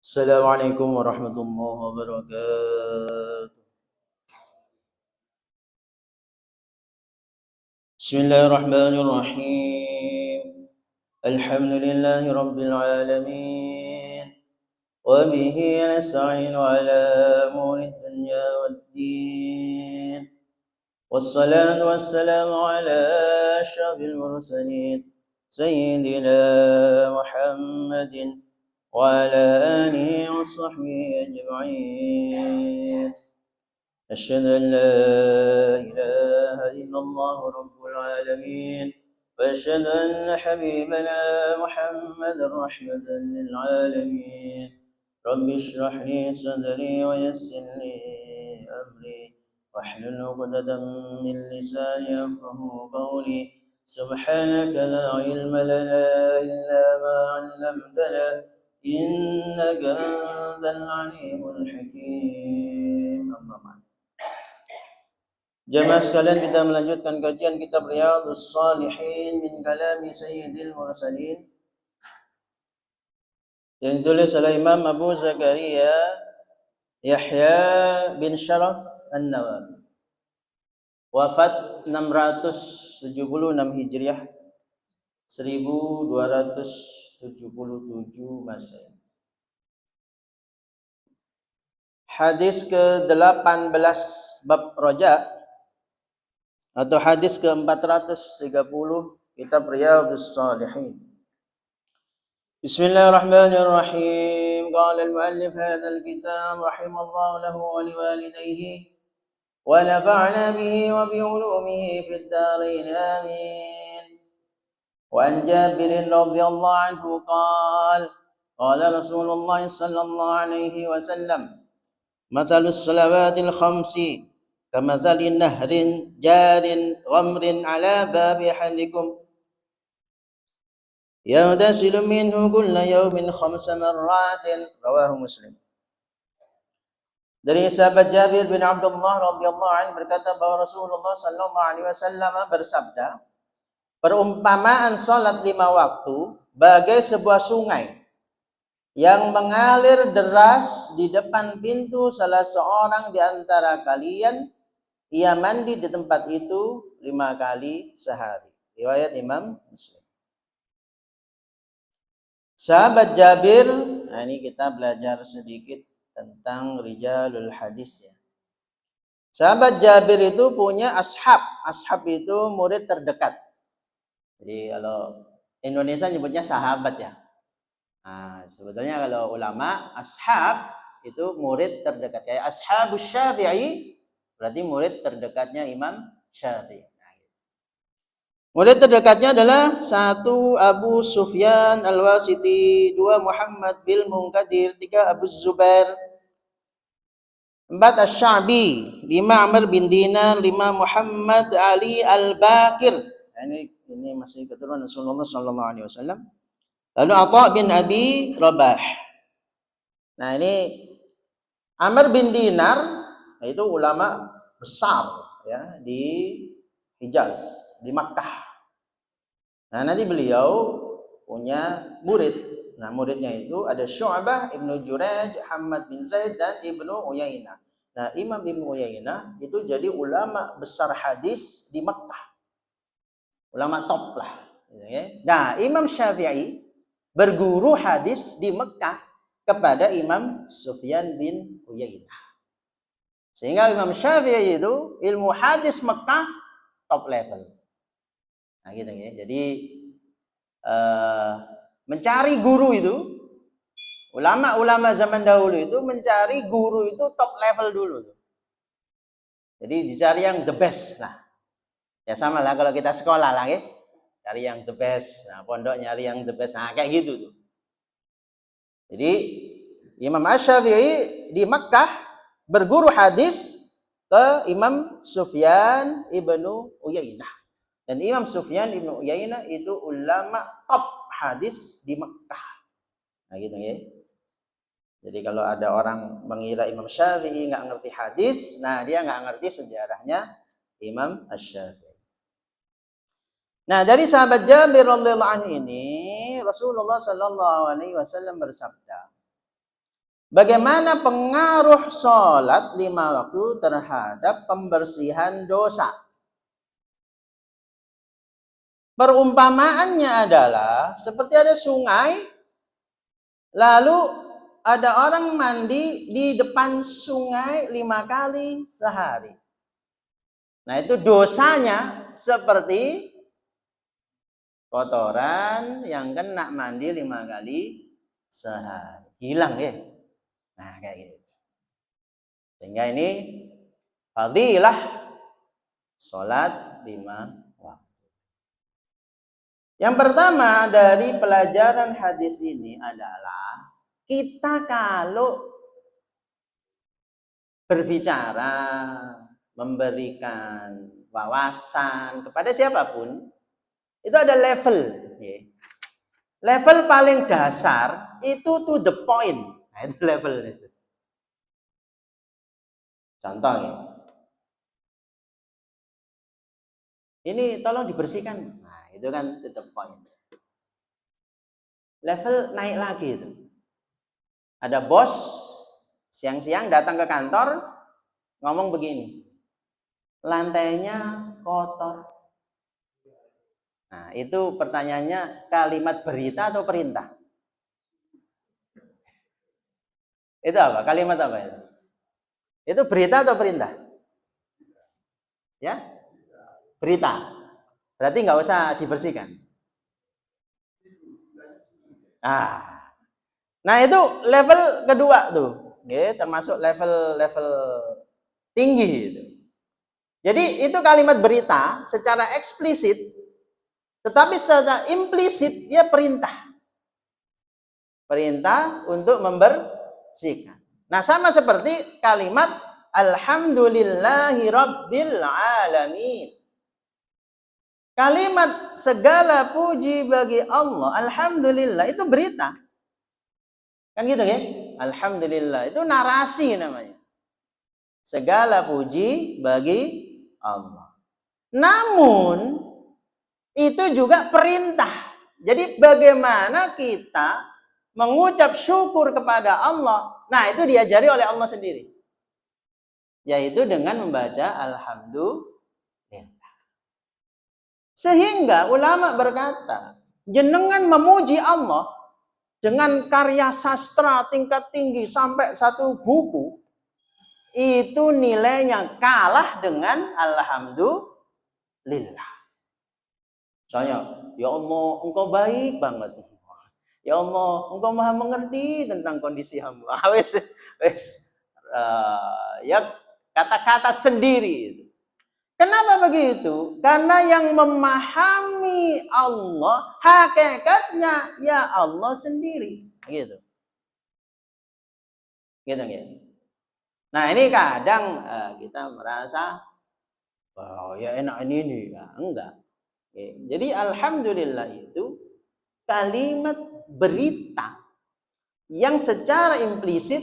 Assalamualaikum warahmatullahi wabarakatuh. Bismillahirrahmanirrahim. Alhamdulillahi rabbil alamin. Wa bihi nasta'inu ala umuri dunya waddin. Wassalatu wassalamu ala asyrafil mursalin sayyidina Muhammadin wa ala alihi wa sahbihi ajma'in. أشهد أن لا إله إلا الله رب العالمين وأشهد أن حبيبنا محمد رحمة للعالمين رب اشرح لي صدري ويسر لي أمري واحلل عقدة من لساني يفقهوا قولي سبحانك لا علم لنا إلا ما علمتنا إنك أنت العليم الحكيم أما بعد. Jemaah sekalian, kita melanjutkan kajian kitab Riyadhus Shalihin min kalami Sayyidil Mursalin yang ditulis oleh Imam Abu Zakaria Yahya bin Sharaf An-Nawawi. Wafat 676 Hijriah, 1277 Masehi. Hadis ke-18 bab Raja atau hadis ke-430 kitab Riyadhus Shalihin. Bismillahirrahmanirrahim. Qala al-muallif hadzal kitab rahimallahu lahu wa liwalidayhi wa nafa'na bihi wa bi ulumihi fid dharain amin. Wa an Jabir radhiyallahu anhu qala Rasulullah sallallahu alaihi wasallam mathalus salawatil khamsi كمثل نهر جار غمر على باب أحدكم يغتسل منه كل يوم 5 مرات رواه Muslim. Dari sahabat Jabir bin Abdullah radhiyallahu anhu berkata bahwa Rasulullah sallallahu alaihi wasallam bersabda, perumpamaan salat 5 waktu bagai sebuah sungai yang mengalir deras di depan pintu salah seorang di antara kalian. Ia mandi di tempat itu 5 kali sehari. Riwayat Imam Muslim. Sahabat Jabir, nah ini kita belajar sedikit tentang rijalul hadis ya. Sahabat Jabir itu punya ashab. Ashab itu murid terdekat. Jadi kalau Indonesia nyebutnya sahabat ya. Nah, sebetulnya kalau ulama ashab itu murid terdekat. Kayak ashabus Syafi'i berarti murid terdekatnya Imam Syafi'i. Murid terdekatnya adalah 1 Abu Sufyan Al-Wasiti, 2 Muhammad bin Munkadir, 3 Abu Zubair, 4 Asy-Sya'bi, 5 Amr bin Dinar, 5 Muhammad Ali Al-Baqir. Ini masih keturunan Rasulullah sallallahu alaihi wasallam. Lalu Atha bin Abi Rabah. Nah, ini Amr bin Dinar itu ulama besar ya di Hijaz, di Makkah. Nah, nanti beliau punya murid. Nah, muridnya itu ada Syu'bah, Ibnu Jurayj, Hamad bin Zaid dan Ibnu Uyainah. Nah, Imam Ibnu Uyainah itu jadi ulama besar hadis di Makkah. Ulama top lah. Nah, Imam Syafi'i berguru hadis di Makkah kepada Imam Sufyan bin Uyainah. Sehingga Imam Syafi'i itu ilmu hadis Mekah top level. Nah gitu ya. Jadi mencari guru itu, ulama-ulama zaman dahulu itu mencari guru itu top level dulu. Jadi dicari yang the best lah. Ya sama lah kalau kita sekolah lah ya. Cari yang the best. Nah, pondok nyari yang the best. Nah kayak gitu tuh. Jadi Imam Asy-Syafi'i di Mekah berguru hadis ke Imam Sufyan ibnu Uyainah. Dan Imam Sufyan ibnu Uyainah itu ulama top hadis di Mekah. Nah gitu ya. Jadi kalau ada orang mengira Imam Syafi'i nggak ngerti hadis, nah dia nggak ngerti sejarahnya Imam Asy-Syafi'i. Nah dari sahabat Jabir radhiyallahu anhu ini Rasulullah sallallahu alaihi wasallam bersabda, Bagaimana pengaruh sholat 5 waktu terhadap pembersihan dosa? Perumpamaannya adalah seperti ada sungai, lalu ada orang mandi di depan sungai 5 kali sehari. Nah, itu dosanya seperti kotoran yang kena mandi 5 kali sehari. Hilang ya. Nah, kayak gitu. Sehingga ini fadilah sholat 5 waktu. Yang pertama dari pelajaran hadis ini adalah kita kalau berbicara, memberikan wawasan kepada siapapun, itu ada level. Level paling dasar itu to the point. Nah, itu level itu. Contoh ya. Ini tolong dibersihkan. Nah, itu kan to the point. Level naik lagi itu. Ada bos siang-siang datang ke kantor ngomong begini. Lantainya kotor. Nah, itu pertanyaannya kalimat berita atau perintah? Itu apa? Kalimat apa itu? Itu berita atau perintah? Ya? Berita. Berarti nggak usah dibersihkan. Nah itu level kedua tuh, termasuk level tinggi itu. Jadi itu kalimat berita secara eksplisit, tetapi secara implisit dia perintah. Perintah untuk membersihkan. Nah sama seperti kalimat Alhamdulillahi Rabbil Alamin. Kalimat segala puji bagi Allah, Alhamdulillah, itu berita. Kan gitu ya? Alhamdulillah, itu narasi namanya. Segala puji bagi Allah. Namun, itu juga perintah. Jadi bagaimana kita mengucap syukur kepada Allah. Nah, itu diajari oleh Allah sendiri. Yaitu dengan membaca Alhamdulillah. Sehingga ulama berkata, jenengan memuji Allah dengan karya sastra tingkat tinggi sampai 1 buku, itu nilainya kalah dengan Alhamdulillah. Misalnya, ya Allah, engkau baik banget. Ya Allah, engkau maha mengerti tentang kondisi hamba. Ya kata-kata sendiri. Kenapa begitu? Karena yang memahami Allah hakikatnya ya Allah sendiri, gitu. Gitu. Nah ini kadang kita merasa, oh ya enak ini ya, enggak. Jadi alhamdulillah itu kalimat berita yang secara implisit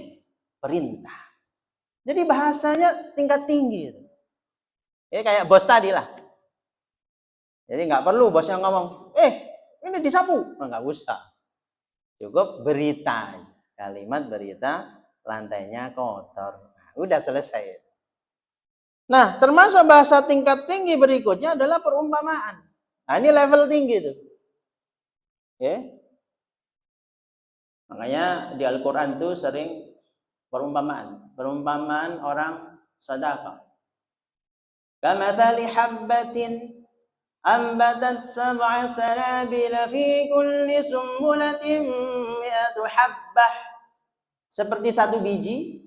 perintah. Jadi bahasanya tingkat tinggi. Kayak bos tadi lah. Jadi nggak perlu bosnya ngomong, ini disapu, nggak usah. Cukup berita, kalimat berita, lantainya kotor. Nah, udah selesai. Nah, termasuk bahasa tingkat tinggi berikutnya adalah perumpamaan. Nah, ini level tinggi tuh. Makanya di Al-Quran tuh sering perumpamaan. Perumpamaan orang sedekah. Kamathali habbatin ambatat sab'a sanabila fi kulli sumbulatin mi'atu habbah. Seperti 1 biji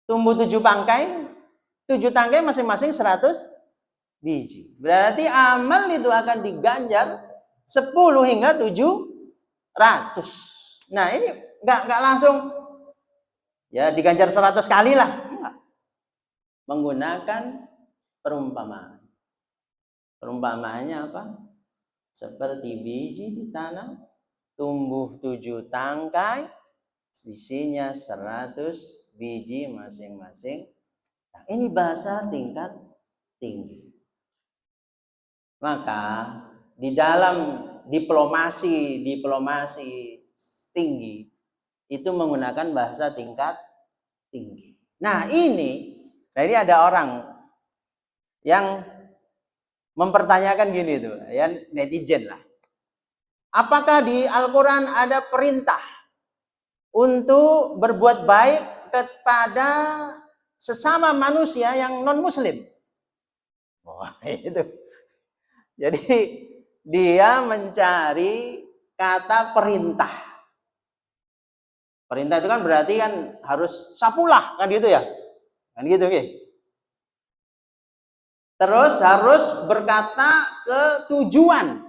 tumbuh 7 tangkai, 7 tangkai masing-masing 100 biji. Berarti amal itu akan diganjar 10 hingga 700. Nah ini nggak langsung ya diganjar 100 kali lah. Enggak. Menggunakan perumpamaan. Perumpamaannya apa? Seperti biji ditanam, tumbuh 7 tangkai, isinya 100 biji masing-masing. Nah, ini bahasa tingkat tinggi. Maka di dalam diplomasi tinggi itu menggunakan bahasa tingkat tinggi. Nah ini, jadi ada orang yang mempertanyakan gini tuh, ya netizen lah. Apakah di Al-Quran ada perintah untuk berbuat baik kepada sesama manusia yang non-muslim? Wah, itu. Jadi dia mencari kata perintah. Perintah itu kan berarti kan harus sapulah kan gitu ya. Kan gitu ya. Terus harus berkata ke tujuan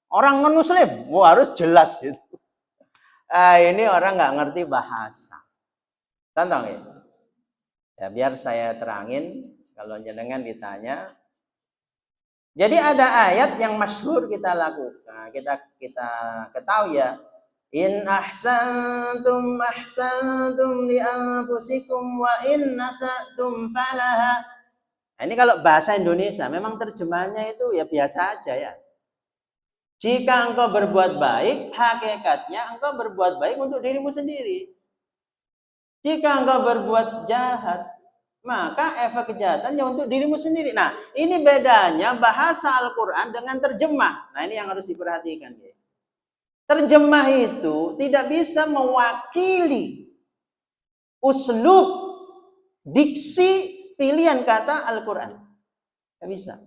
orang non-muslim. Harus jelas gitu. Ini orang nggak ngerti bahasa. Contoh ya. Ya biar saya terangin kalau jenengan ditanya. Jadi ada ayat yang masyhur kita lakukan, kita ketahui ya. In ahsantum li anfusikum wa in nasatum falaha. Nah, ini kalau bahasa Indonesia memang terjemahannya itu ya biasa aja ya. Jika engkau berbuat baik, hakikatnya engkau berbuat baik untuk dirimu sendiri. Jika engkau berbuat jahat, maka efek kejahatannya untuk dirimu sendiri. Nah, ini bedanya bahasa Al-Quran dengan terjemah. Nah, ini yang harus diperhatikan. Terjemah itu tidak bisa mewakili uslub, diksi, pilihan kata Al-Quran. Tidak bisa.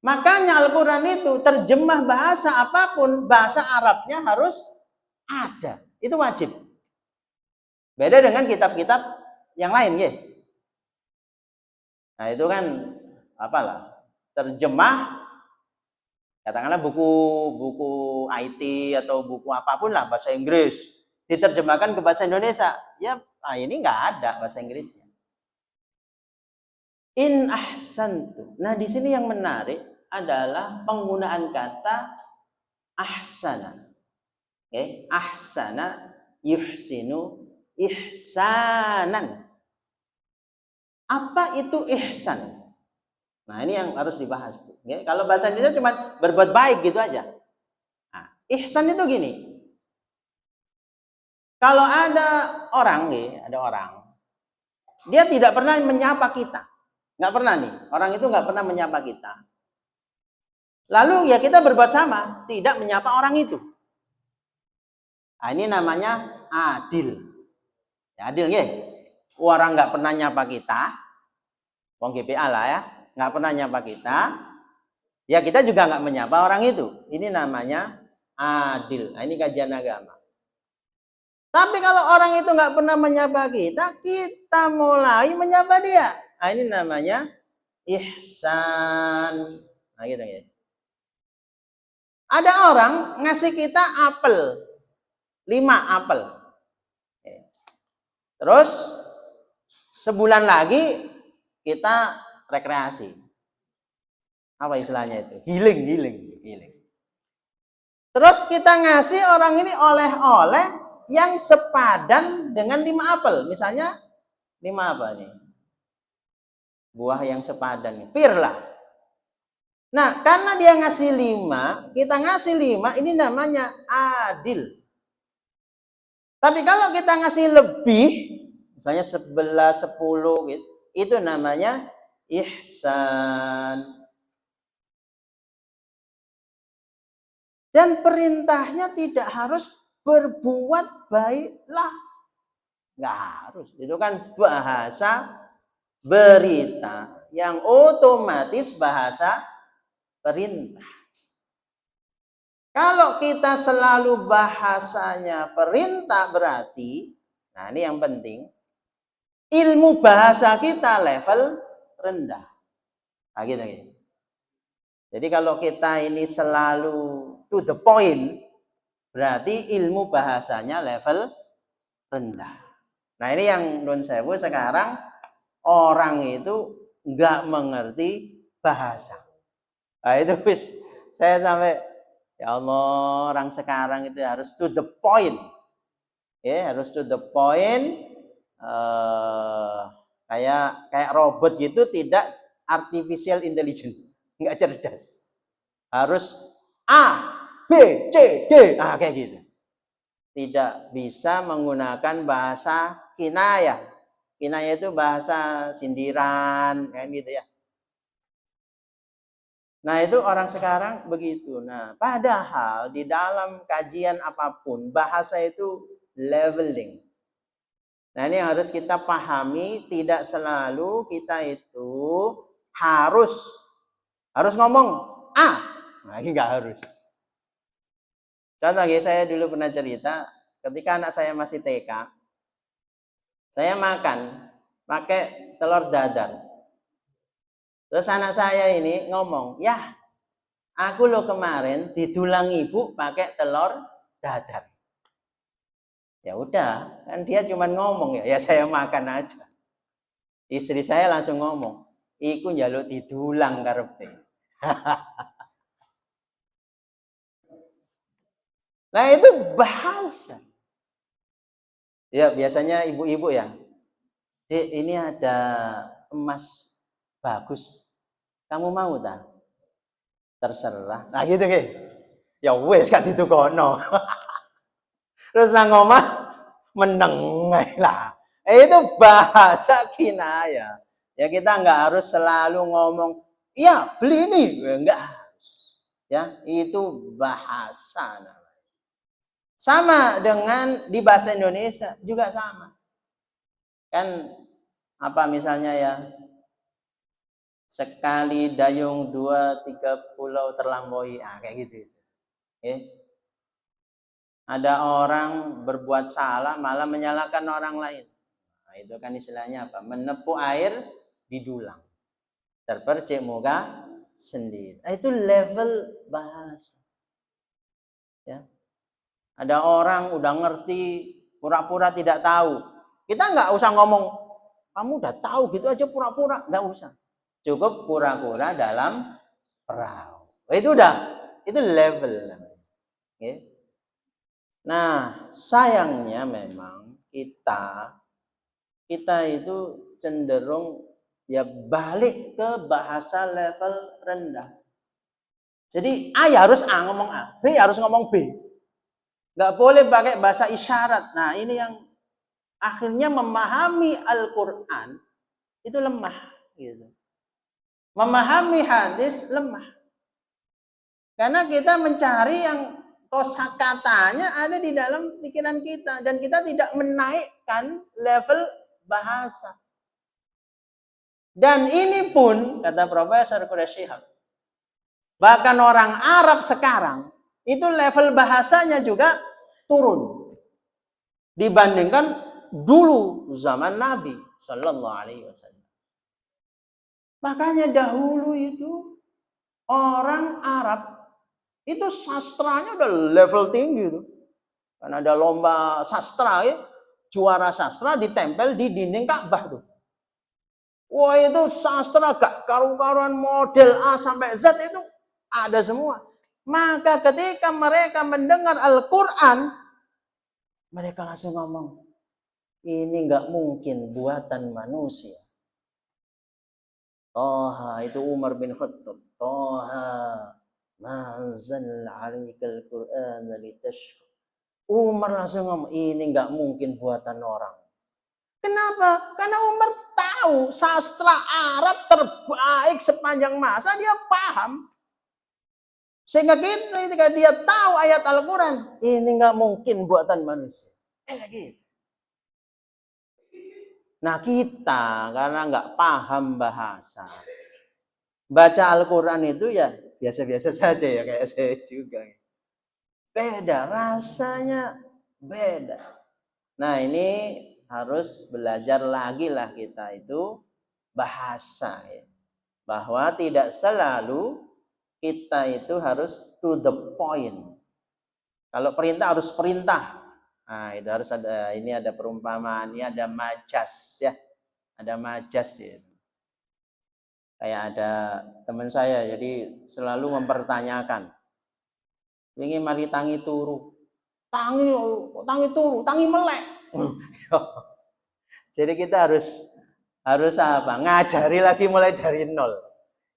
Makanya Al-Quran itu terjemah bahasa apapun, bahasa Arabnya harus ada. Itu wajib. Beda dengan kitab-kitab yang lain, ya. Nah itu kan apalah terjemah katakanlah buku IT atau buku apapun lah bahasa Inggris diterjemahkan ke bahasa Indonesia ya ini nggak ada bahasa Inggrisnya. In ahsantu. Nah di sini yang menarik adalah penggunaan kata ahsana. Okay? Ahsana yuhsinu ihsanan. Apa itu ihsan? Nah ini yang harus dibahas tuh. Okay? Kalau bahasa Indonesia cuma berbuat baik gitu aja. Nah, ihsan itu gini. Kalau ada orang dia tidak pernah menyapa kita, nggak pernah nih. Orang itu nggak pernah menyapa kita. Lalu ya kita berbuat sama, tidak menyapa orang itu. Nah, ini namanya adil. Ya, adil ya. Orang nggak pernah nyapa kita, wong GPA lah ya, nggak pernah nyapa kita, ya kita juga nggak menyapa orang itu. Ini namanya adil. Nah, ini kajian agama. Tapi kalau orang itu nggak pernah menyapa kita, kita mulai menyapa dia. Nah, ini namanya ihsan. Nah, gitu ya. Ada orang ngasih kita apel, 5 apel. Terus sebulan lagi kita rekreasi. Apa istilahnya itu? Healing. Terus kita ngasih orang ini oleh-oleh yang sepadan dengan 5 apel. Misalnya 5 apa nih? Buah yang sepadan. Pir lah. Nah, karena dia ngasih 5, kita ngasih 5, ini namanya adil. Tapi kalau kita ngasih lebih, misalnya 11, 10 gitu, itu namanya ihsan. Dan perintahnya tidak harus berbuat baiklah. Nggak harus. Itu kan bahasa berita yang otomatis bahasa perintah. Kalau kita selalu bahasanya perintah berarti, nah ini yang penting, ilmu bahasa kita level rendah. Nah, gitu. Jadi kalau kita ini selalu to the point, berarti ilmu bahasanya level rendah. Nah ini yang nun sewu sekarang orang itu nggak mengerti bahasa. Nah itu wis saya sampai ya Allah, orang sekarang itu harus to the point. Ya, harus to the point. Kayak robot gitu, tidak artificial intelligence, nggak cerdas. Harus A, B, C, D. Kayak gitu. tidak bisa menggunakan bahasa kinayah. Kinayah itu bahasa sindiran, kan gitu ya. Nah, itu orang sekarang begitu. Nah, padahal di dalam kajian apapun, bahasa itu leveling. Nah, ini harus kita pahami, tidak selalu kita itu harus ngomong nah, ini nggak harus. Contoh ya, saya dulu pernah cerita, ketika anak saya masih TK, saya makan pakai telur dadar. Terus anak saya ini ngomong, "Yah, aku lo kemarin didulang ibu pakai telur dadar." Ya udah, kan dia cuma ngomong ya saya makan aja. Istri saya langsung ngomong, "Iku njaluk didulang karepe." Nah, itu bahasa. Ya, biasanya ibu-ibu ya, "Dek, ini ada emas bagus. Kamu mau tak?" Terserah. Nah gitu ke. Ya wes kan ditukono. Terus nang omah meneng lah. Itu bahasa kinaya. Ya kita nggak harus selalu ngomong, "Iya, beli ini." Enggak harus. Ya, itu bahasa namanya. Sama dengan di bahasa Indonesia juga sama. Kan apa misalnya ya, sekali dayung 2-3 pulau terlampaui, kayak gitu. Ada orang berbuat salah malah menyalahkan orang lain. Nah, itu kan istilahnya apa? Menepu air di dulang. Terpercik muka sendiri. Nah, itu level bahasa. Ya. Ada orang udah ngerti, pura-pura tidak tahu. Kita nggak usah ngomong, "Kamu udah tahu gitu aja pura-pura." Nggak usah. Cukup pura-pura dalam perahu. Itu level namanya. Okay. Nah, sayangnya memang kita itu cenderung ya balik ke bahasa level rendah. Jadi A ya harus A ngomong A, B harus ngomong B. Nggak boleh pakai bahasa isyarat. Nah, ini yang akhirnya memahami Al-Quran itu lemah. Gitu. Memahami hadis lemah. Karena kita mencari yang kosakatanya ada di dalam pikiran kita. Dan kita tidak menaikkan level bahasa. Dan ini pun, kata Profesor Quraish Shihab, bahkan orang Arab sekarang, itu level bahasanya juga turun. Dibandingkan dulu zaman Nabi Sallallahu Alaihi Wasallam. Makanya dahulu itu orang Arab itu sastranya udah level tinggi tuh. Karena ada lomba sastra ya, juara sastra ditempel di dinding Ka'bah tuh. Wah, itu sastra gak karu-karuan, model A sampai Z itu ada semua. Maka ketika mereka mendengar Al-Quran, mereka langsung ngomong, "Ini gak mungkin buatan manusia." Toha, itu Umar bin Khattab. Toha, ma'anzal 'alaikal Qur'an litashqa. Umar langsung ngomong, ini gak mungkin buatan orang. Kenapa? Karena Umar tahu sastra Arab terbaik sepanjang masa, dia paham. Sehingga ketika dia tahu ayat Al-Quran, ini nggak mungkin buatan manusia. Gitu. Nah kita karena nggak paham bahasa, baca Al-Quran itu ya biasa-biasa saja ya, kayak saya juga. Beda, rasanya beda. Nah ini harus belajar lagi lah kita itu bahasa ya. Bahwa tidak selalu kita itu harus to the point. Kalau perintah harus perintah. Nah, itu harus ada, ini ada perumpamaan, ini ada majas ya. Ada majas ya. Kayak ada teman saya jadi selalu mempertanyakan. Wingi mari tangi turu. Tangi turu, tangi melek. Jadi kita harus apa? Ngajari lagi mulai dari nol.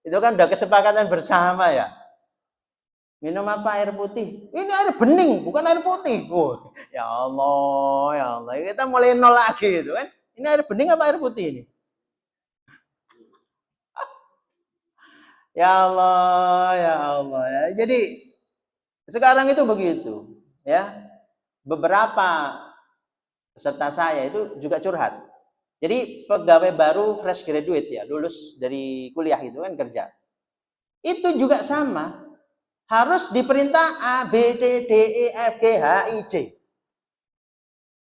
Itu kan udah kesepakatan bersama ya. Minum apa? Air putih. Ini air bening, bukan air putih. Oh, ya Allah, ya Allah. Kita mulai nol lagi itu kan. Ini air bening apa air putih ini? Ya Allah, ya Allah. Ya. Jadi sekarang itu begitu, ya. Beberapa peserta saya itu juga curhat. Jadi pegawai baru fresh graduate ya, lulus dari kuliah itu kan kerja. Itu juga sama. Harus diperintah A, B, C, D, E, F, G, H, I, J.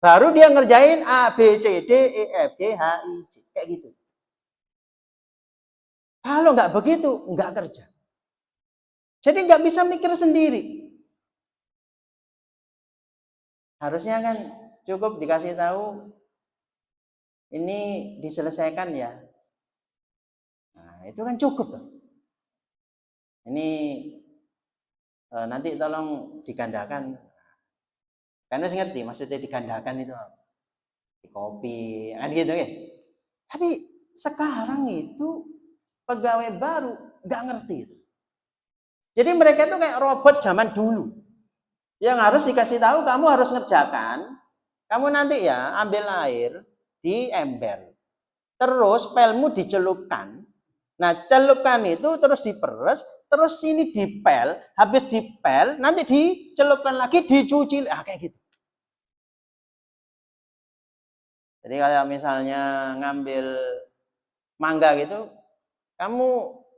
Baru dia ngerjain A, B, C, D, E, F, G, H, I, J. Kayak gitu. Kalau nggak begitu, nggak kerja. Jadi nggak bisa mikir sendiri. Harusnya kan cukup dikasih tahu, ini diselesaikan ya. Nah, itu kan cukup tuh. Ini nanti tolong digandakan. Karena saya ngerti maksudnya digandakan itu di kopi, kan gitu ya. Tapi sekarang itu pegawai baru nggak ngerti itu. Jadi mereka itu kayak robot zaman dulu. Yang harus dikasih tahu kamu harus ngerjakan. Kamu nanti ya ambil air di ember. Terus pelmu dicelupkan. Nah, celupkan itu terus diperes, terus sini dipel, habis dipel, nanti dicelupkan lagi, dicuci, kayak gitu. Jadi kalau misalnya ngambil mangga gitu, kamu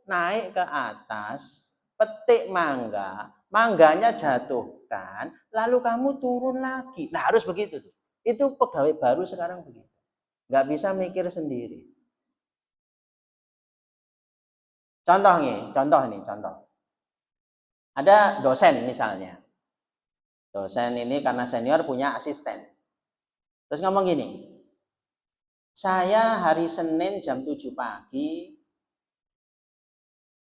naik ke atas, petik mangga, mangganya jatuhkan, lalu kamu turun lagi. Nah, harus begitu tuh. Itu pegawai baru sekarang begitu. Nggak bisa mikir sendiri. Contoh. Ada dosen misalnya. Dosen ini karena senior punya asisten. Terus ngomong gini, saya hari Senin jam 7 pagi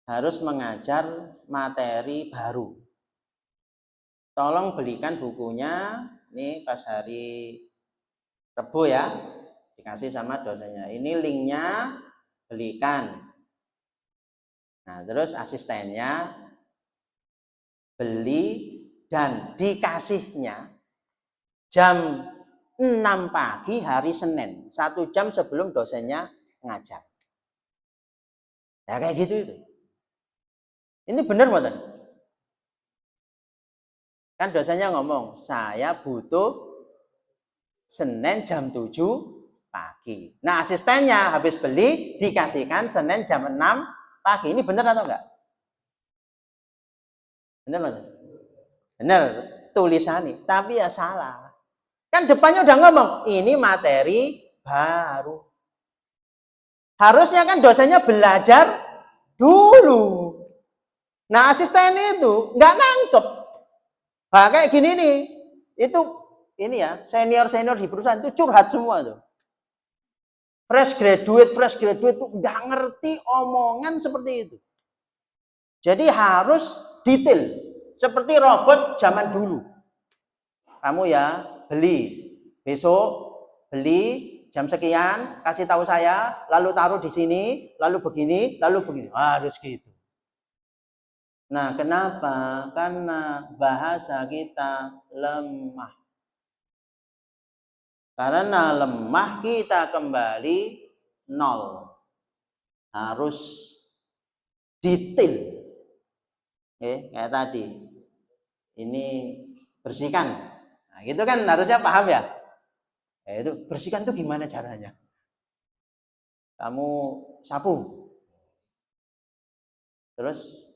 harus mengajar materi baru. Tolong belikan bukunya, ini pas hari Rebo ya, dikasih sama dosennya. Ini linknya, belikan. Nah, terus asistennya beli dan dikasihnya jam 6 pagi hari Senin, 1 jam sebelum dosennya ngajar. Ya kayak gitu itu. Ini benar bukan? Kan dosennya ngomong, saya butuh Senin jam 7 pagi. Nah, asistennya habis beli dikasihkan Senin jam 6 pagi. Ini benar atau enggak? Benar bukan? Benar, tulisannya, tapi ya salah. Kan depannya udah ngomong, ini materi baru. Harusnya kan dosennya belajar dulu. Nah, asisten itu nggak nangkep. Nah, kayak gini nih, itu ini ya, senior di perusahaan itu curhat semua tuh. Fresh graduate tuh nggak ngerti omongan seperti itu. Jadi harus detail, seperti robot zaman dulu. Kamu ya beli, besok beli jam sekian, kasih tahu saya, lalu taruh di sini, lalu begini, harus gitu. Nah, kenapa? Karena bahasa kita lemah. Karena lemah kita kembali nol. Harus detail. Kayak tadi. Ini bersihkan. Nah, gitu kan harusnya paham ya? Itu bersihkan tuh gimana caranya? Kamu sapu. Terus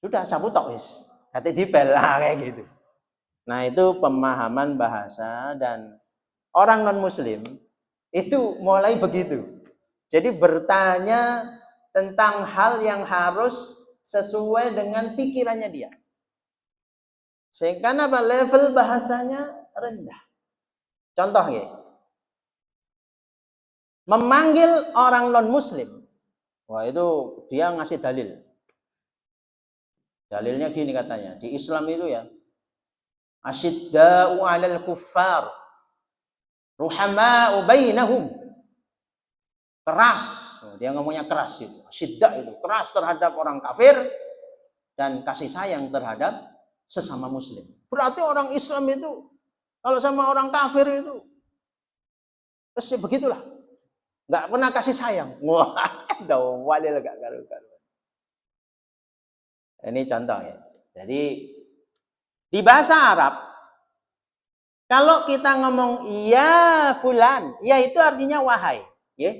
sudah sapu tok wis. Kate dipel kayak gitu. Nah, itu pemahaman bahasa dan orang non muslim itu mulai begitu. Jadi bertanya tentang hal yang harus sesuai dengan pikirannya dia. Sehingga apa? Level bahasanya rendah. Contoh ya. Memanggil orang non muslim. Wah, itu dia ngasih dalil. Dalilnya gini katanya, di Islam itu ya, asyidda'u 'alal kuffar ruhama'u bainahum. Keras, dia ngomongnya keras itu. Syiddah itu keras terhadap orang kafir dan kasih sayang terhadap sesama muslim. Berarti orang Islam itu kalau sama orang kafir itu pasti begitulah. Nggak pernah kasih sayang. Wah, walil gak karu-karuan. Ini contoh ya. Jadi di bahasa Arab kalau kita ngomong ya fulan, ya itu artinya wahai, ya.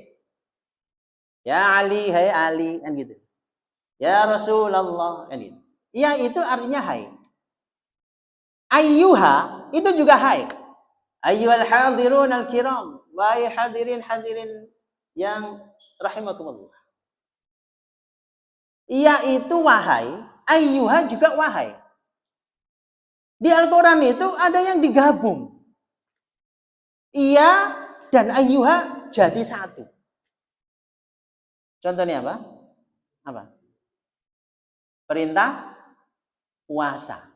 Ya Ali, hai Ali, kan gitu. Ya Rasulullah, kan gitu. Ya itu artinya hai. Ayyuha itu juga hai. Ayyuhal hadirun al-kiram, wahai hadirin yang rahimakumullah. Ya itu wahai, ayyuha juga wahai. Di Al-Quran itu ada yang digabung. Iya dan ayyuha jadi satu. Contohnya apa? Apa? Perintah puasa.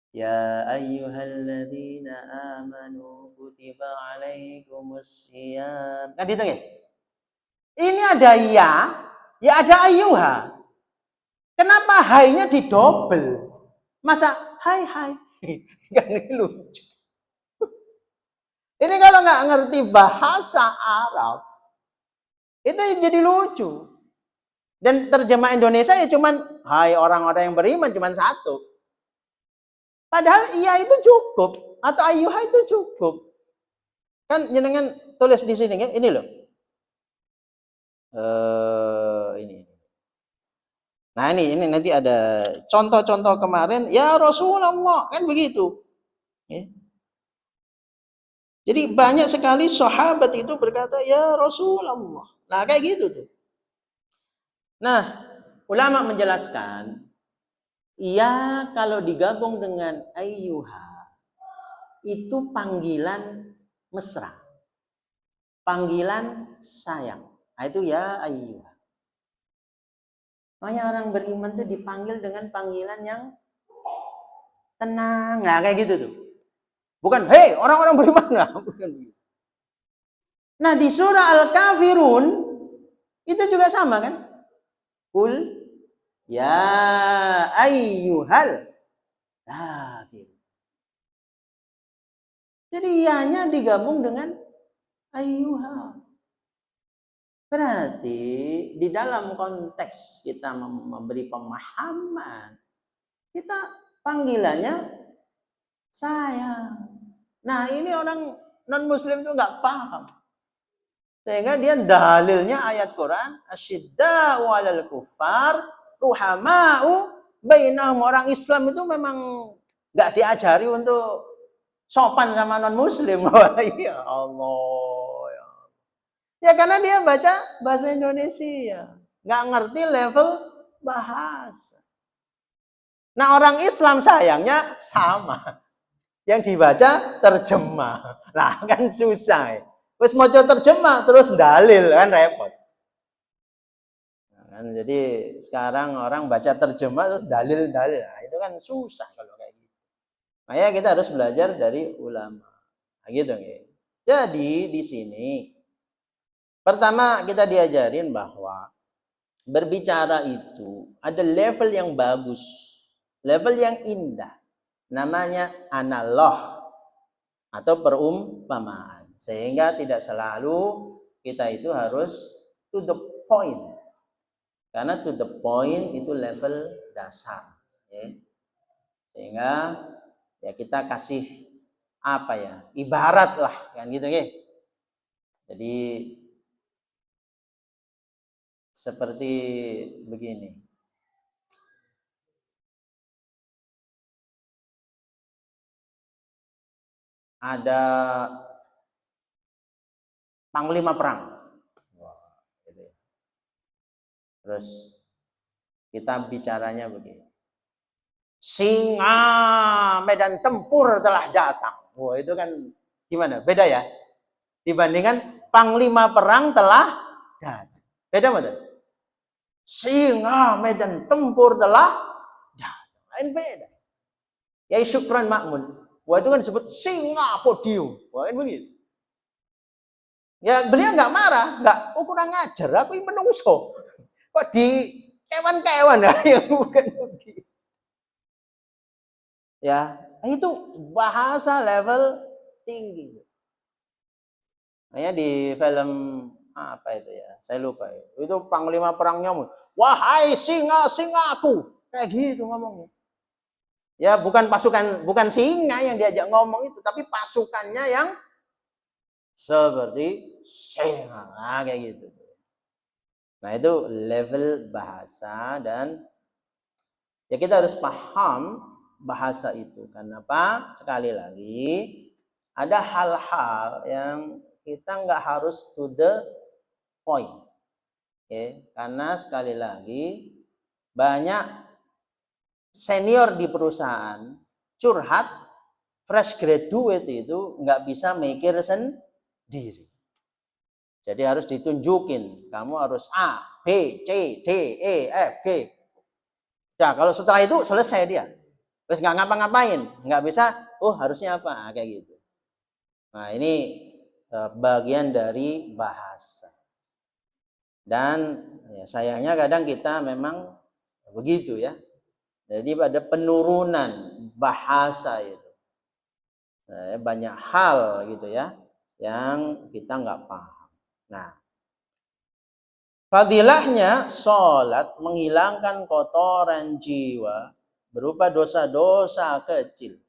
Ya ayyuhalladzina amanu kutiba alaikumussyiyam. Kan gitu ya? Ini ada ya ada ayyuha. Kenapa hai-nya didobel? Masa hai. Kan ini lucu. Ini kalau nggak ngerti bahasa Arab, itu jadi lucu. Dan terjemah Indonesia ya cuman hai orang-orang yang beriman cuman satu. Padahal iya itu cukup atau ayyuha itu cukup. Kan jenengan tulis di sini ya, ini loh. Ini. Nah ini nanti ada contoh-contoh kemarin ya Rasulullah kan begitu. Ya. Jadi banyak sekali sahabat itu berkata ya Rasulullah. Nah kayak gitu tuh. Nah ulama menjelaskan ya kalau digabung dengan ayyuha itu panggilan mesra. Panggilan sayang. Nah itu ya ayyuha. Makanya orang beriman tuh dipanggil dengan panggilan yang tenang. Nah kayak gitu tuh. Bukan, hei orang-orang beriman. Nah di surah Al-Kafirun itu juga sama kan? Kul ya ayyuhal kafir. Jadi ianya digabung dengan ayyuha. Berarti di dalam konteks kita memberi pemahaman, kita panggilannya sayang. Nah ini orang non-muslim itu nggak paham. Sehingga dia dalilnya ayat Quran, asyidda'u 'alal kuffar, ruhama'u bainahum. Orang Islam itu memang nggak diajari untuk sopan sama non-muslim. Ya Allah. Ya karena dia baca bahasa Indonesia. Nggak ngerti level bahasa. Nah orang Islam sayangnya sama. Yang dibaca terjemah. Nah kan susah. Wes mau terjemah terus dalil kan repot. Nah, kan, jadi sekarang orang baca terjemah terus dalil. Nah, itu kan susah kalau kayak gitu. Makanya kita harus belajar dari ulama. Nah, gitu ya. Jadi di sini pertama kita diajarin bahwa berbicara itu ada level yang bagus, level yang indah. Namanya analog atau perumpamaan. Sehingga tidak selalu kita itu harus to the point. Karena to the point itu level dasar. Ya. Sehingga ya kita kasih apa ya, ibarat lah kan gitu ya. Jadi seperti begini. Ada panglima perang. Gitu. Terus kita bicaranya begini. Singa medan tempur telah datang. Wah, itu kan gimana? Beda ya? Dibandingkan panglima perang telah datang. Beda betul? Singa medan tempur telah datang. Lain beda. Ya Syukran Makmun. Wah, itu kan disebut singa podium. Wah, ini begitu. Ya beliau nggak marah, nggak, kurang ajar, aku ini menungso. Kok kewan-kewan yang bukan begitu. Ya, itu bahasa level tinggi. Makanya di film apa itu ya? Saya lupa ya. Itu panglima perang nyamuk. Wahai singa-singaku. Kayak gitu ngomongnya. Ya, bukan singa yang diajak ngomong itu, tapi pasukannya yang seperti singa. Nah, kayak gitu. Nah, itu level bahasa dan ya kita harus paham bahasa itu. Kenapa? Sekali lagi, ada hal-hal yang kita nggak harus to the point. Okay? Karena sekali lagi, banyak senior di perusahaan curhat, fresh graduate itu nggak bisa mikir sendiri. Jadi harus ditunjukin, kamu harus A, B, C, D, E, F, G. Nah, kalau setelah itu selesai dia. Terus nggak ngapa-ngapain, nggak bisa, oh harusnya apa, kayak gitu. Nah, ini bagian dari bahasa. Dan ya, sayangnya kadang kita memang begitu ya. Jadi pada penurunan bahasa itu. Banyak hal gitu ya, yang kita nggak paham. Nah, fadilahnya sholat menghilangkan kotoran jiwa berupa dosa-dosa kecil.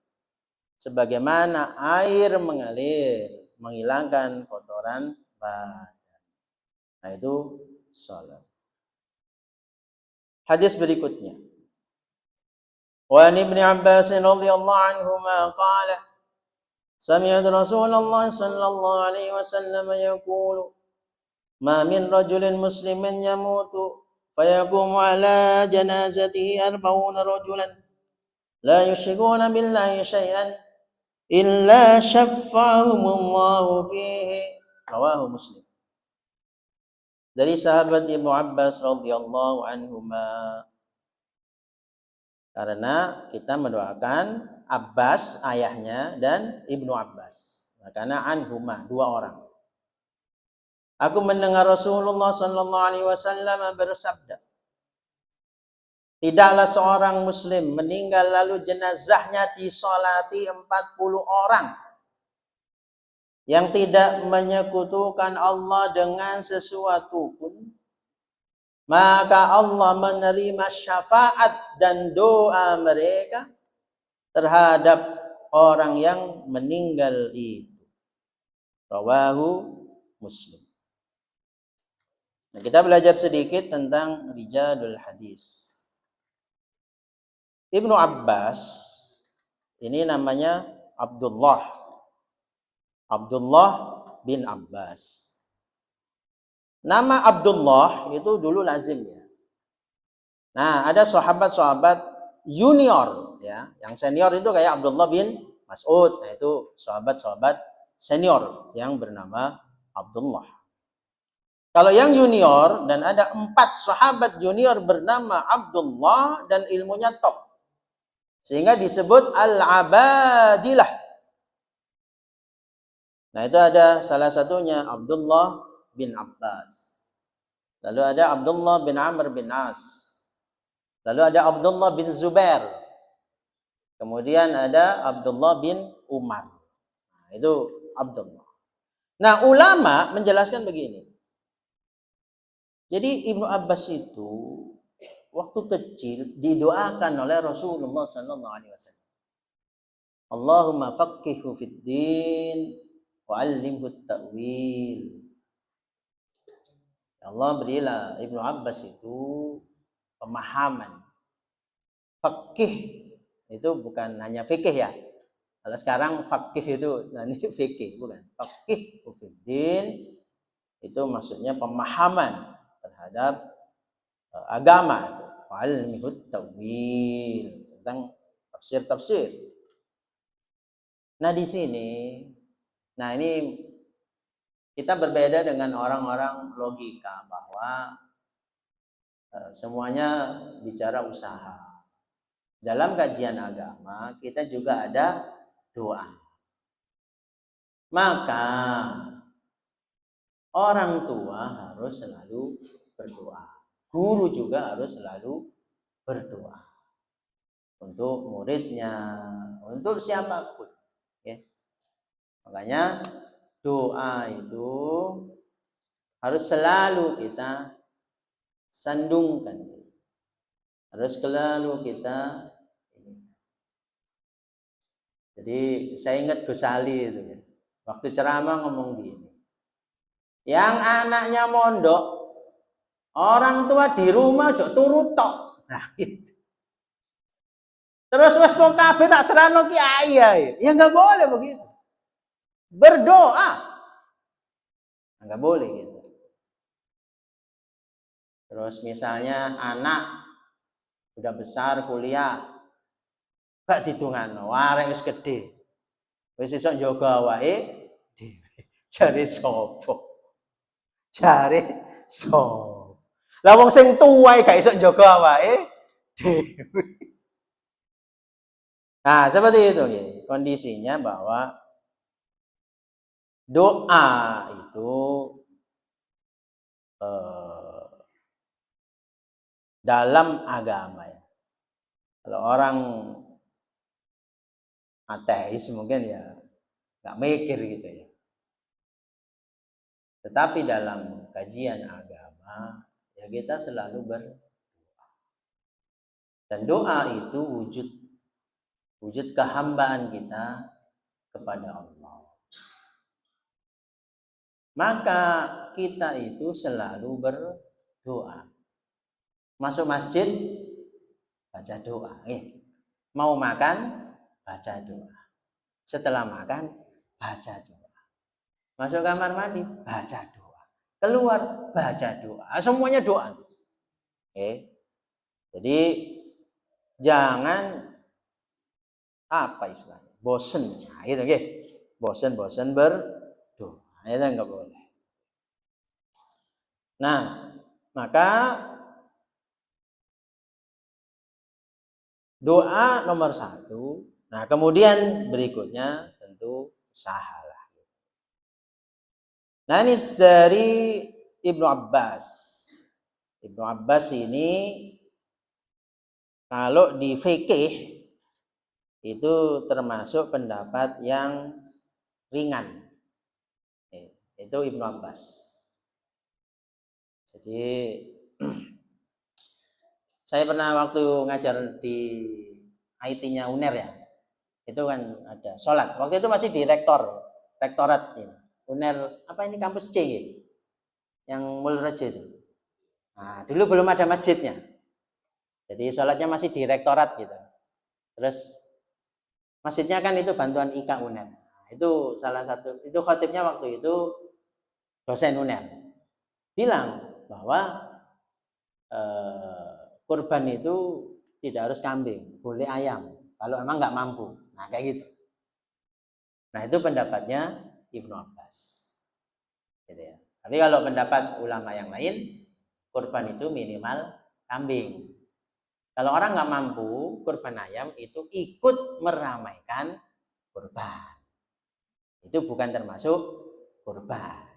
Sebagaimana air mengalir menghilangkan kotoran badan. Nah, itu sholat. Hadis berikutnya. Wa an Ibnu Abbas radhiyallahu anhuma qala sami'tu Rasulullah sallallahu alaihi wasallam yaqulu ma min rajulin muslimin yamutu fayaqumu ala janazatihi arba'una rajulan la yushrikuna billahi syai'an illa syaffa'ahumullahu fihi. Rawahu Muslim. Dari sahabat Ibnu Abbas radhiyallahu anhuma, karena kita mendoakan Abbas ayahnya dan Ibnu Abbas. Karena anhuma dua orang. Aku mendengar Rasulullah sallallahu alaihi wasallam bersabda, tidaklah seorang muslim meninggal lalu jenazahnya disolati 40 orang yang tidak menyekutukan Allah dengan sesuatu pun, maka Allah menerima syafaat dan doa mereka terhadap orang yang meninggal itu. Rawahu Muslim. Nah, kita belajar sedikit tentang rijalul hadis. Ibnu Abbas ini namanya Abdullah bin Abbas. Nama Abdullah itu dulu lazim ya. Nah, ada sahabat-sahabat junior ya, yang senior itu kayak Abdullah bin Mas'ud. Nah, itu sahabat-sahabat senior yang bernama Abdullah. Kalau yang junior, dan ada 4 sahabat junior bernama Abdullah dan ilmunya top, sehingga disebut Al-Abadilah. Nah, itu ada salah satunya Abdullah bin Abbas. Lalu ada Abdullah bin Amr bin As. Lalu ada Abdullah bin Zubair. Kemudian ada Abdullah bin Umar. Nah, itu Abdullah. Nah, ulama menjelaskan begini. Jadi Ibnu Abbas itu waktu kecil didoakan oleh Rasulullah sallallahu alaihi wasallam. Allahumma faqihhu fid din wa 'allimhu at-ta'wil. Allah berilah Ibnu Abbas itu pemahaman. Faqih itu bukan hanya fikih ya. Kalau sekarang faqih itu nanti fikih, bukan. Faqih fid din itu maksudnya pemahaman terhadap agama itu. Wa'almihut tawil, tentang tafsir-tafsir. Nah, di sini ini kita berbeda dengan orang-orang logika bahwa semuanya bicara usaha. Dalam kajian agama kita juga ada doa. Maka orang tua harus selalu berdoa. guru juga harus selalu berdoa untuk muridnya, untuk siapapun. Ya. Makanya doa itu harus selalu kita sandungkan, harus selalu kita. Jadi saya ingat Gus Ali itu ya, waktu ceramah ngomong gini, yang anaknya mondok, orang tua di rumah jok turut tok. Nah, gitu. Terus wes wong kabeh tak serano kiai ya nggak boleh begitu. Berdoa nggak boleh gitu. Terus misalnya anak udah besar kuliah, gak ditungano, arek wis gede, wis iso njaga awake dhewe. Jare sapa? Jare sapa? Lah wong sing tuwa gak iso njaga awake dhewe. Nah, seperti itu ya. Kondisinya bahwa doa itu dalam agama ya. Kalau orang ateis mungkin ya nggak mikir gitu ya. Tetapi dalam kajian agama ya kita selalu berdoa. Dan doa itu wujud kehambaan kita kepada Allah. Maka kita itu selalu berdoa. Masuk masjid baca doa. Mau makan baca doa. Setelah makan baca doa. Masuk kamar mandi baca doa. Keluar baca doa. Semuanya doa. Jadi jangan apa istilahnya? Bosen. Nah, itu bosen berdoa. Itu enggak boleh. Nah, maka doa nomor 1. Nah, kemudian berikutnya tentu usaha lah. Nah, ini dari Ibnu Abbas. Ibnu Abbas ini kalau di fikih itu termasuk pendapat yang ringan. Itu Ibnu Abbas. Jadi saya pernah waktu ngajar di IT-nya UNER ya, itu kan ada sholat. Waktu itu masih di rektorat ya. UNER apa ini kampus C ya? Yang Mulrejo itu. Nah, dulu belum ada masjidnya. Jadi sholatnya masih di rektorat gitu. Terus masjidnya kan itu bantuan IK UNER. Nah, itu salah satu, itu khotibnya waktu itu dosen UNER. Bilang bahwa kurban itu tidak harus kambing, boleh ayam. Kalau emang nggak mampu. Nah, kayak gitu. Nah, itu pendapatnya Ibnu Abbas. Gitu ya. Tapi kalau pendapat ulama yang lain, kurban itu minimal kambing. Kalau orang nggak mampu, kurban ayam itu ikut meramaikan kurban. Itu bukan termasuk kurban.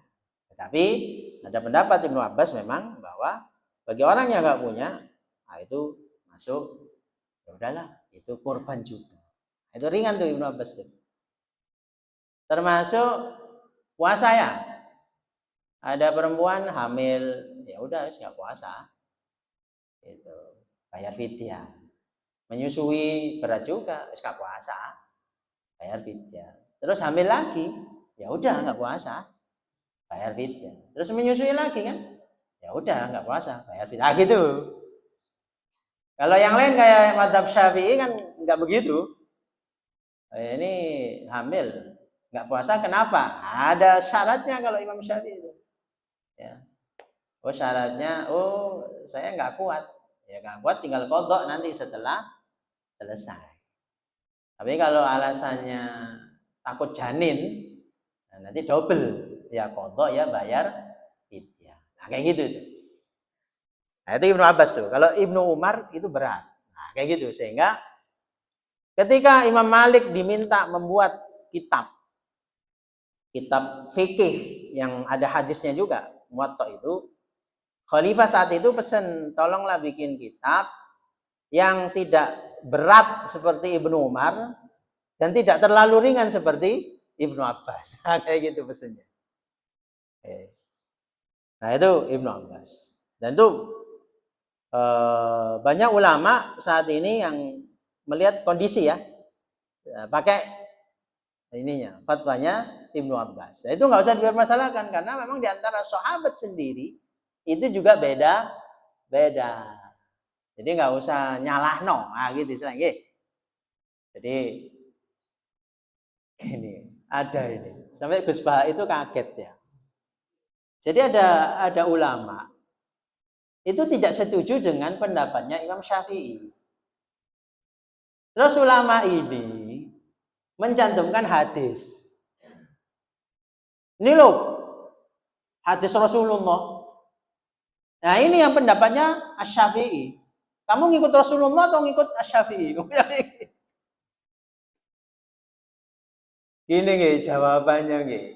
Tetapi ada pendapat Ibnu Abbas memang bahwa bagi orang yang nggak punya, nah itu masuk, ya udahlah, itu kurban juga. Itu ringan tuh Ibnu Abbas tuh. Termasuk puasa ya. Ada perempuan hamil, ya udah nggak puasa. Itu bayar fidyah. Menyusui berat juga, nggak puasa, bayar fidyah. Terus hamil lagi, ya udah nggak puasa, bayar fidyah. Terus menyusui lagi kan, ya udah nggak puasa, bayar fidyah. Gitu. Kalau yang lain kayak mazhab Syafi'i kan nggak begitu. Ini hamil, nggak puasa kenapa? Ada syaratnya kalau Imam Syafi'i itu. Ya. Oh syaratnya, saya nggak kuat. Ya nggak kuat tinggal qadha nanti setelah selesai. Tapi kalau alasannya takut janin, nah nanti double. Ya qadha ya bayar fidyah. Nah kayak gitu itu. Nah itu Ibnu Abbas tuh. Kalau Ibnu Umar itu berat. Nah kayak gitu. Sehingga ketika Imam Malik diminta membuat kitab fikih yang ada hadisnya juga, Muwatta itu, Khalifah saat itu pesan, tolonglah bikin kitab yang tidak berat seperti Ibnu Umar dan tidak terlalu ringan seperti Ibnu Abbas. Kayak gitu pesannya. Nah itu Ibnu Abbas. Dan itu banyak ulama saat ini yang melihat kondisi ya, pakai ininya fatwanya Ibnu Abbas. Nah, itu nggak usah dipermasalahkan karena memang diantara sahabat sendiri itu juga beda. Jadi nggak usah nyalah no, gitu istilahnya. Jadi ini ada ini sampai Gus Bah itu kaget ya. Jadi ada ulama itu tidak setuju dengan pendapatnya Imam Syafi'i. Terus ulama ini mencantumkan hadis. Ini loh, hadis Rasulullah. Nah ini yang pendapatnya Asy-Syafi'i. Kamu ngikut Rasulullah atau ngikut Asy-Syafi'i? Gini nggih jawabannya nggih.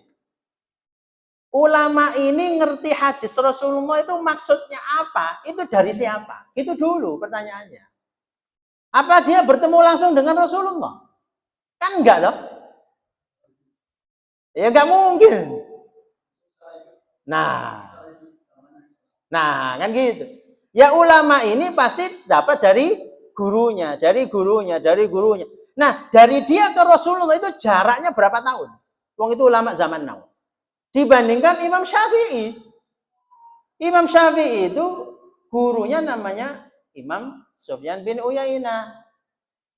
Ulama ini ngerti hadis Rasulullah itu maksudnya apa? Itu dari siapa? Itu dulu pertanyaannya. Apa dia bertemu langsung dengan Rasulullah? Kan enggak toh? Ya enggak mungkin. Nah kan gitu. Ya ulama ini pasti dapat dari gurunya. Nah, dari dia ke Rasulullah itu jaraknya berapa tahun? Wong itu ulama zaman now. Dibandingkan Imam Syafi'i. Imam Syafi'i itu gurunya namanya Imam Sufyan bin Uyainah.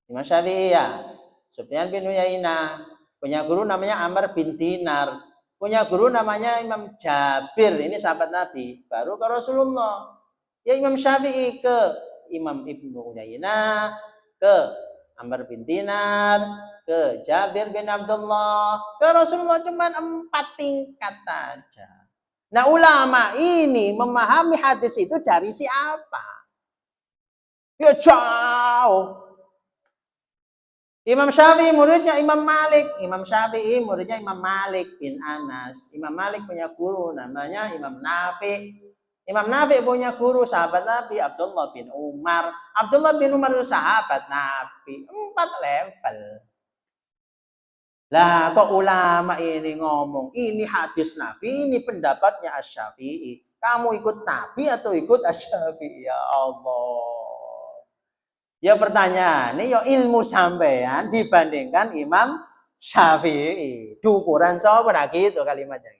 Imam Syafi'i ya. Sufyan bin Uyainah. Punya guru namanya Amr bin Dinar. Punya guru namanya Imam Jabir. Ini sahabat Nabi. Baru ke Rasulullah. Ya Imam Syafi'i ke Imam Ibnu Uyainah. Ke Amr bin Dinar. Ke Jabir bin Abdullah. Ke Rasulullah cuma 4 tingkat aja. Nah ulama ini memahami hadis itu dari siapa? Ya jauh. Imam Syafi'i muridnya Imam Malik. Imam Syafi'i muridnya Imam Malik bin Anas. Imam Malik punya guru namanya Imam Nafi'. Imam Nafi' punya guru sahabat Nabi Abdullah bin Umar. Abdullah bin Umar itu sahabat Nabi. 4 level. Lah kok ulama ini ngomong ini hadis Nabi, ini pendapatnya Asy-Syafi'i. Kamu ikut Nabi atau ikut Asy-Syafi'i? Ya Allah. Ya pertanyaan ini ya ilmu sampean dibandingkan Imam Syafi'i. Dukuran sapa nah gitu kalimatnya.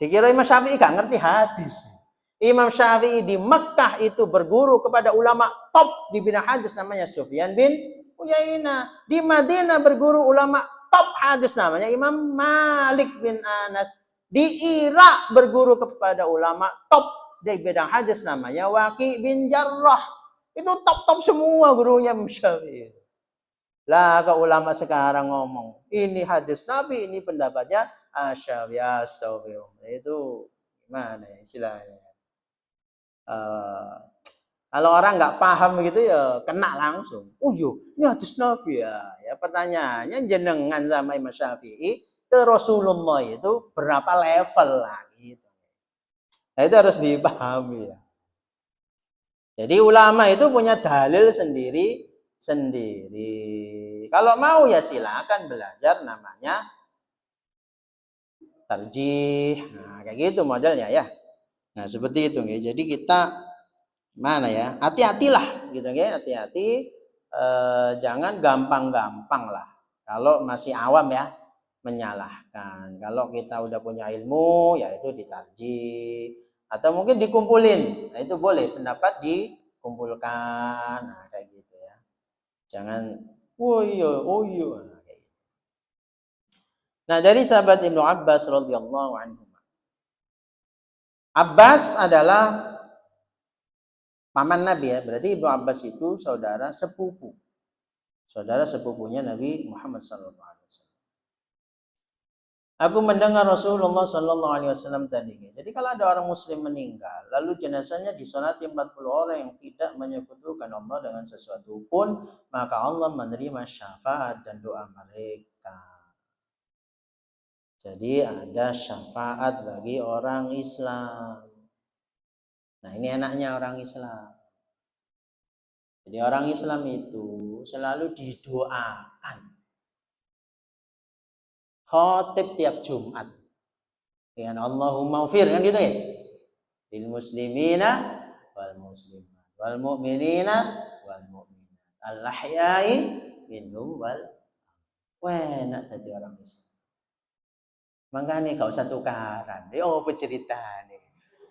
Dikira Imam Syafi'i gak ngerti hadis. Imam Syafi'i di Mekah itu berguru kepada ulama top di bidang hadis namanya Sufyan bin Uyainah. Di Madinah berguru ulama top hadis namanya Imam Malik bin Anas. Di Irak berguru kepada ulama top di bidang hadis namanya Waqi bin Jarrah. Itu top-top semua gurunya Imam Syafi'i. Lah ke ulama sekarang ngomong, ini hadis Nabi, ini pendapatnya Asy-Syafi'i. Itu gimana istilahnya? Kalau orang nggak paham gitu ya kena langsung. Oh yo, ini hadis Nabi ya. Ya pertanyaannya jenengan sama Imam Syafi'i ke Rasulullah itu berapa level lah gitu. Nah itu harus dipahami ya. Jadi ulama itu punya dalil sendiri. Kalau mau ya silakan belajar namanya tarjih. Nah kayak gitu modelnya ya. Nah seperti itu ya. Jadi kita mana ya, hati-hatilah gitu ya, hati-hati, jangan gampang-gampang lah kalau masih awam ya menyalahkan. Kalau kita udah punya ilmu ya itu ditarjih atau mungkin dikumpulin, nah itu boleh pendapat dikumpulkan, nah kayak gitu ya, jangan oh iya nah, kayak gitu. Nah dari sahabat Ibnu Abbas radhiyallahu anhu, Abbas adalah paman Nabi ya, berarti Ibnu Abbas itu saudara sepupunya Nabi Muhammad sallallahu alaihi wasallam. Aku mendengar Rasulullah sallallahu alaihi wasallam tadi. Jadi kalau ada orang muslim meninggal, lalu jenazahnya disolati 40 orang yang tidak menyekutukan Allah dengan sesuatu pun, maka Allah menerima syafaat dan doa mereka. Jadi ada syafaat bagi orang Islam. Nah, ini enaknya orang Islam. Jadi orang Islam itu selalu didoakan. Khotib tiap Jumat. Dengan Allahumma ufir, kan gitu ya? Lil muslimina wal muslimat wal mu'minina wal mu'minat. Al-ahya'i minhum wal enak tadi orang Islam. Makanya gak usah tukaran. Oh, pencerita nih.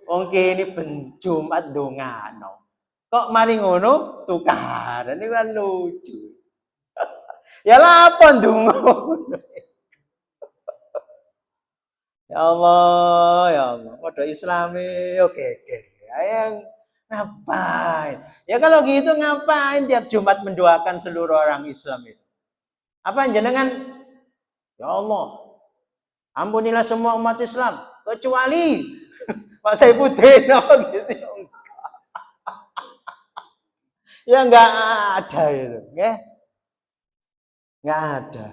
Oke, ini Jumat dongano. Kok mari ngono tukaran, ini kan lucu. Ya lapon dungo. Ya Allah. Kode Islami, oke. Ayang ngapain? Ya kalau gitu ngapain tiap Jumat mendoakan seluruh orang Islam itu? Apa jenengan? Ya Allah, ampunilah semua umat Islam kecuali Pak Saifuddin gitu. Ya nggak ada itu, ya. Nggak ada.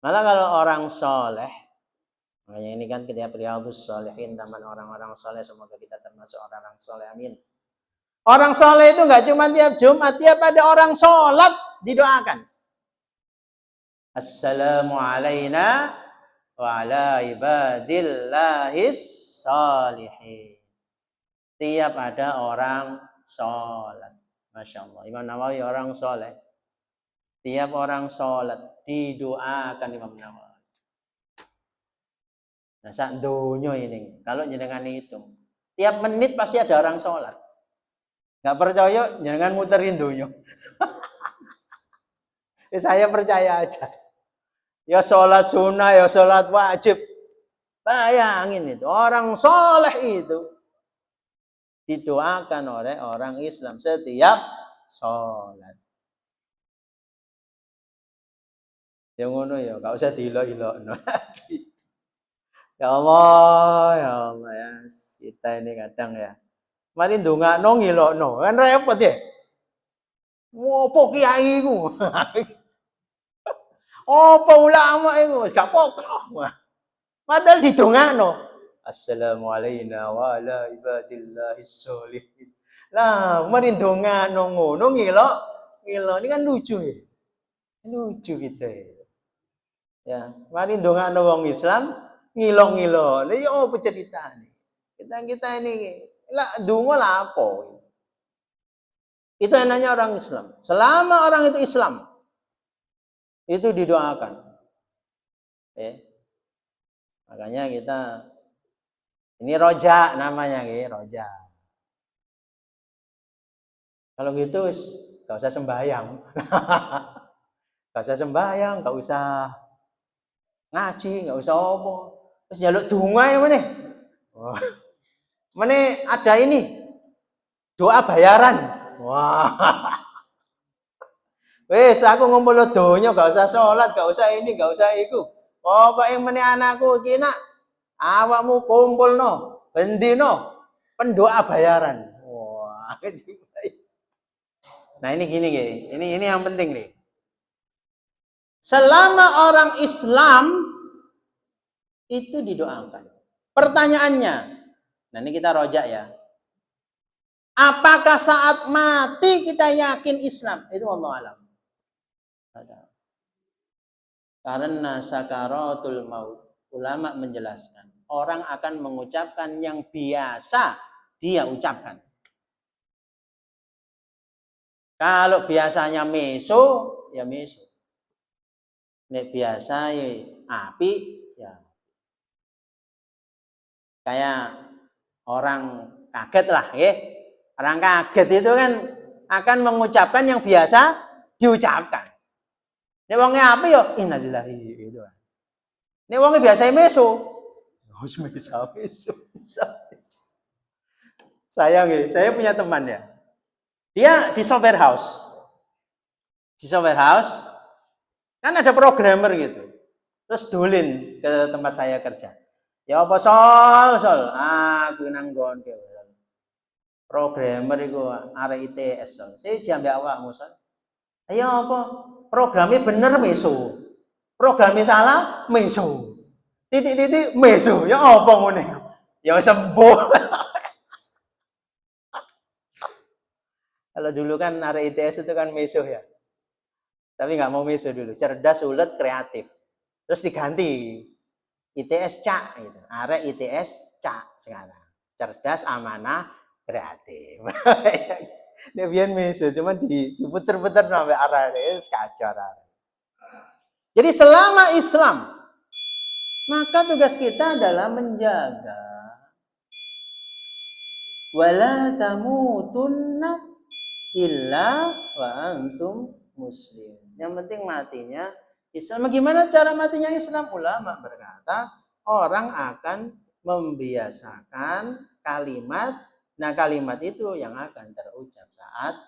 Malah kalau orang soleh, makanya ini kan ketika Riyadhus Shalihin, taman orang-orang soleh, semoga kita termasuk orang-orang soleh, amin. Orang soleh itu nggak cuma tiap Jumat, tiap ada orang sholat didoakan. Assalamu alaina wa ala ibadillahis shalihin. Tiap ada orang sholat, Masya Allah. Imam Nawawi orang soleh. Tiap orang sholat didoakan Imam Nawawi. Nah, sak donya ini, kalau jenengan hitung, tiap menit pasti ada orang sholat. Nggak percaya, jenengan muterin donya. Saya percaya aja. Ya sholat sunnah, ya sholat wajib. Bayangin itu, orang soleh itu didoakan oleh orang Islam setiap sholat. Yang ngono ya, gak usah diilo-ilokno. Ya Allah ya, kita ini kadang ya. Mari ndongakno ngilokno, kan repot ya. Ngopo kiai ku? Apa ulama iku? Wis gak pokok. Padahal didongakno. Assalamu alayna wa ala ibadillahis sholihin. Lah, mari ndongakno ngono ngilok. Ini kan lucu ya. Lucu kita ya. Ya, mari ndongakno wong Islam ngilok-ngilok. Lah ya opo ceritane? Kita ini lah ndonga lah apa? Itu enaknya orang Islam. Selama orang itu Islam, itu didoakan. Makanya kita ini roja namanya, roja. Kalau gitu gak usah sembahyang. Gak usah sembahyang, gak usah ngaji, gak usah apa. Terus jaluk donga ya meneh. Meneh ada ini doa bayaran. Wah. Wes aku ngumpul donya gak usah sholat, gak usah ini, gak usah iku. Pokoke meneh anakku iki nak awakmu kumpulno bendino pendoa bayaran. Wah. Nah, ini gini, ini yang penting nih. Selama orang Islam itu didoakan. Pertanyaannya, nah ini kita rojak ya. Apakah saat mati kita yakin Islam? Itu Allah alam. Karena sakaratul maut, ulama menjelaskan, orang akan mengucapkan yang biasa dia ucapkan. Kalau biasanya meso, ya meso. Nek biasa ya api, ya. Kayak orang kaget lah, ya. Orang kaget itu kan akan mengucapkan yang biasa diucapkan. Nek wonge api yo innalillahi itu. Nek wonge biasa meso. Meso. Saya punya teman ya. Dia di software house. Di software house kan ada programmer gitu. Terus dolin ke tempat saya kerja. Ya apa sol? Aku nang nggon programmer iku arek ITS sol. Saya jambe awakmu sol. Ayo apa? Programnya bener meso. Programnya salah meso. Titik-titik meso. Ya apa ngene? Ya sembuh. Kalau dulu kan arek ITS itu kan meso ya. Tapi nggak mau meso dulu. Cerdas, ulet, kreatif. Terus diganti ITS Cak gitu. Arek ITS Cak sekarang. Cerdas, amanah, kreatif. Dia biar meso, cuma diputer-puter sampai arah itu kacau. Jadi selama Islam, maka tugas kita adalah menjaga wala tamutunna illa wa antum muslim. Yang penting matinya Islam. Gimana cara matinya Islam? Ulama berkata, orang akan membiasakan kalimat, nah kalimat itu yang akan terucap saat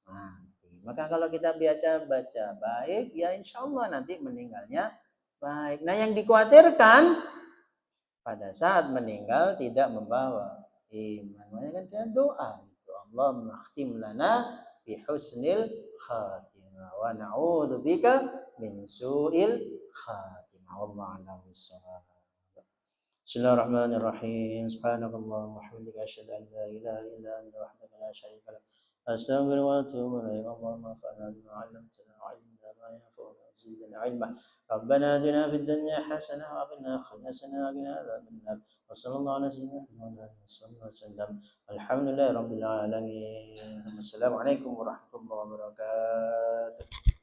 mati. Maka kalau kita baca baik, ya insya Allah nanti meninggalnya baik. Nah yang dikhawatirkan pada saat meninggal tidak membawa iman. Makanya kan kita doa itu, Allahumma khtim lana bi husnil khatimah wa na'udzubika min su'il khatimah. Wallahu a'lam bishawab. Bismillahirrahmanirrahim. Subhanakallahumma wa bihamdika asyhadu an la ilaha illa anta wahdaka la syarika lak. Astaghfiruka wa atubu ilaik. Allahumma fa'alna bima 'allamtana wa 'allimna ma yanfa'una wa zidna 'ilma. ربنا آتنا في الدنيا حسنة وفي الآخرة حسنة وقنا عذاب النار وصلى الله على سيدنا محمد صلى الله عليه وسلم الحمد لله رب العالمين السلام عليكم ورحمة الله وبركاته.